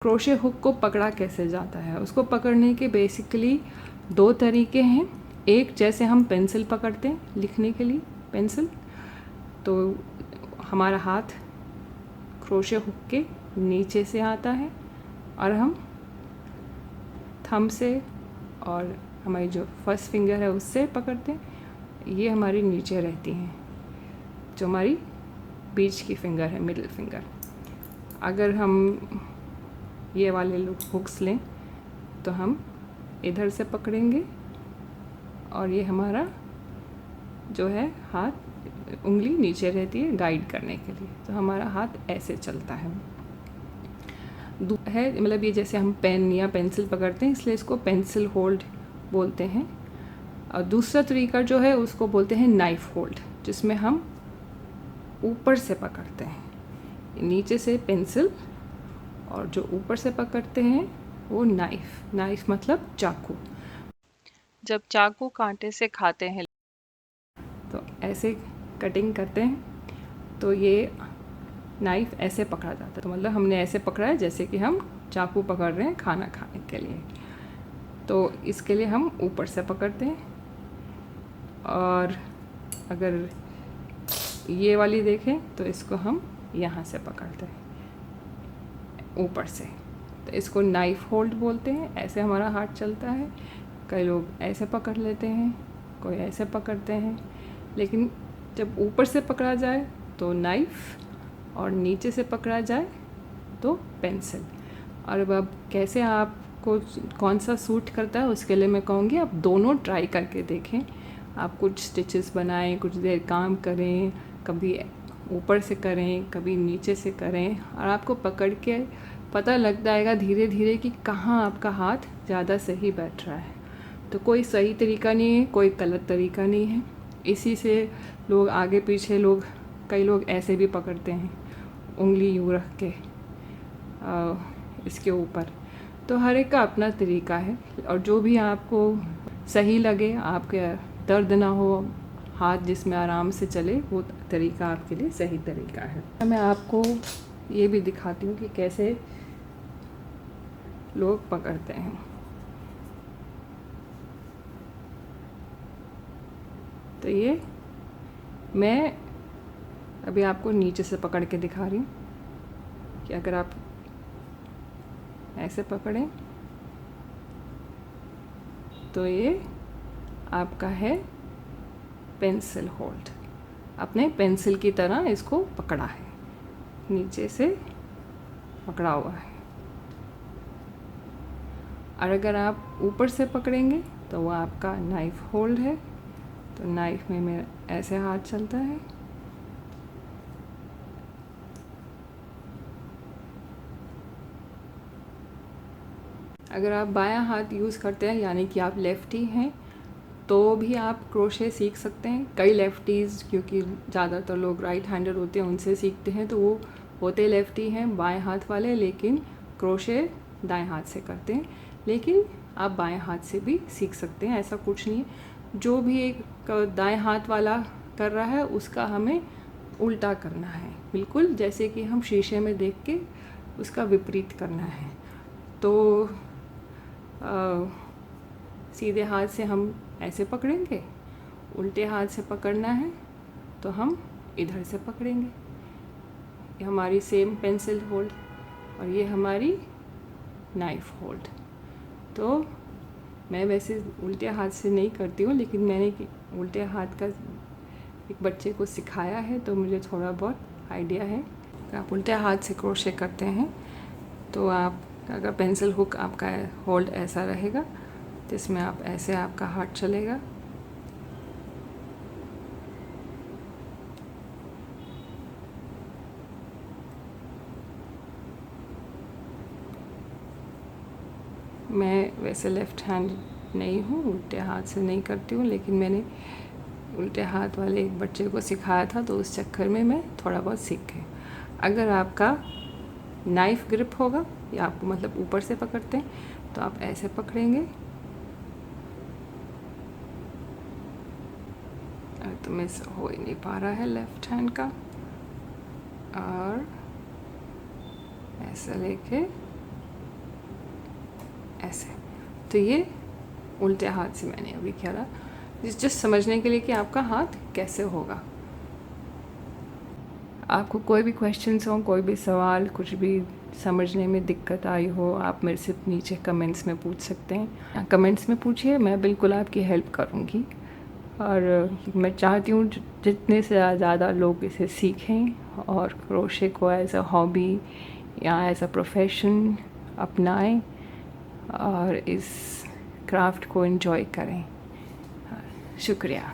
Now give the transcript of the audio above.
Crochet hook को पकड़ा कैसे जाता है। उसको पकड़ने के बेसिकली दो तरीके हैं। एक, जैसे हम पेंसिल पकड़ते हैं लिखने के लिए पेंसिल, तो हमारा हाथ क्रोशे हुक के नीचे से आता है और हम थंब से और हमारी जो फर्स्ट फिंगर है उससे पकड़ते हैं। ये हमारी नीचे रहती हैं, जो हमारी बीच की फिंगर है, मिडिल फिंगर। अगर हम ये वाले हुक्स लें तो हम इधर से पकड़ेंगे और ये हमारा जो है हाथ, उंगली नीचे रहती है गाइड करने के लिए, तो हमारा हाथ ऐसे चलता है। मतलब ये जैसे हम पेन या पेंसिल पकड़ते हैं, इसलिए इसको पेंसिल होल्ड बोलते हैं। और दूसरा तरीका जो है उसको बोलते हैं नाइफ होल्ड, जिसमें हम ऊपर से पकड़ते हैं, नीचे से पेंसिल और जो ऊपर से पकड़ते हैं वो नाइफ। नाइफ मतलब चाकू। जब चाकू कांटे से खाते हैं तो ऐसे कटिंग करते हैं, तो ये नाइफ ऐसे पकड़ा जाता है। तो मतलब हमने ऐसे पकड़ा है जैसे कि हम चाकू पकड़ रहे हैं खाना खाने के लिए। तो इसके लिए हम ऊपर से पकड़ते हैं। और अगर ये वाली देखें तो इसको हम यहाँ से पकड़ते हैं ऊपर से, तो इसको नाइफ होल्ड बोलते हैं। ऐसे हमारा हाथ चलता है। कई लोग ऐसे पकड़ लेते हैं, कोई ऐसे पकड़ते हैं, लेकिन जब ऊपर से पकड़ा जाए तो नाइफ और नीचे से पकड़ा जाए तो पेंसिल। और अब कैसे आपको कौन सा सूट करता है उसके लिए मैं कहूँगी आप दोनों ट्राई करके देखें। आप कुछ स्टिचेस बनाएं, कुछ देर काम करें, कभी ऊपर से करें, कभी नीचे से करें, और आपको पकड़ के पता लग जाएगा धीरे धीरे कि कहाँ आपका हाथ ज़्यादा सही बैठ रहा है। तो कोई सही तरीका नहीं है, कोई गलत तरीका नहीं है। इसी से लोग आगे पीछे कई लोग ऐसे भी पकड़ते हैं, उंगली यूँ रख के इसके ऊपर। तो हर एक का अपना तरीका है, और जो भी आपको सही लगे, आपके दर्द ना हो, हाथ जिसमें आराम से चले, वो तरीका आपके लिए सही तरीका है। मैं आपको ये भी दिखाती हूँ कि कैसे लोग पकड़ते हैं। तो ये मैं अभी आपको नीचे से पकड़ के दिखा रही हूँ कि अगर आप ऐसे पकड़ें तो ये आपका है पेंसिल होल्ड। अपने पेंसिल की तरह इसको पकड़ा है, नीचे से पकड़ा हुआ है। और अगर आप ऊपर से पकड़ेंगे तो वो आपका नाइफ होल्ड है। तो नाइफ में मेरा ऐसे हाथ चलता है। अगर आप बायां हाथ यूज़ करते हैं, यानी कि आप लेफ्टी हैं, तो भी आप क्रोशे सीख सकते हैं। कई लेफ्टीज़, क्योंकि ज़्यादातर लोग राइट हैंडर होते हैं, उनसे सीखते हैं, तो वो होते लेफ्टी हैं बाएं हाथ वाले, लेकिन क्रोशे दाएं हाथ से करते हैं। लेकिन आप बाएं हाथ से भी सीख सकते हैं, ऐसा कुछ नहीं है। जो भी एक दाएं हाथ वाला कर रहा है उसका हमें उल्टा करना है, बिल्कुल जैसे कि हम शीशे में देख के उसका विपरीत करना है। तो सीधे हाथ से हम ऐसे पकड़ेंगे, उल्टे हाथ से पकड़ना है तो हम इधर से पकड़ेंगे। ये हमारी सेम पेंसिल होल्ड और ये हमारी नाइफ होल्ड। तो मैं वैसे उल्टे हाथ से नहीं करती हूँ, लेकिन मैंने उल्टे हाथ का एक बच्चे को सिखाया है, तो मुझे थोड़ा बहुत आइडिया है। आप उल्टे हाथ से क्रोशे करते हैं तो आप अगर पेंसिल हुक आपका होल्ड ऐसा रहेगा, जिसमें आप ऐसे आपका हाथ चलेगा। मैं वैसे लेफ़्ट हैंड नहीं हूँ, उल्टे हाथ से नहीं करती हूँ, लेकिन मैंने उल्टे हाथ वाले एक बच्चे को सिखाया था, तो उस चक्कर में मैं थोड़ा बहुत सीख गई। अगर आपका नाइफ ग्रिप होगा या आपको मतलब ऊपर से पकड़ते हैं, तो आप ऐसे पकड़ेंगे। तो मैं हो ही नहीं पा रहा है लेफ़्ट हैंड का, और ऐसा लेके ऐसे। तो ये उल्टे हाथ से मैंने अभी किया था, जस्ट समझने के लिए कि आपका हाथ कैसे होगा। आपको कोई भी क्वेश्चंस हो, कोई भी सवाल, कुछ भी समझने में दिक्कत आई हो, आप मेरे से नीचे कमेंट्स में पूछ सकते हैं। कमेंट्स में पूछिए, मैं बिल्कुल आपकी हेल्प करूँगी। और मैं चाहती हूँ जितने से ज़्यादा लोग इसे सीखें और क्रोशे को एज अ हॉबी या एज अ प्रोफेशन अपनाएं और इस क्राफ्ट को एंजॉय करें। शुक्रिया।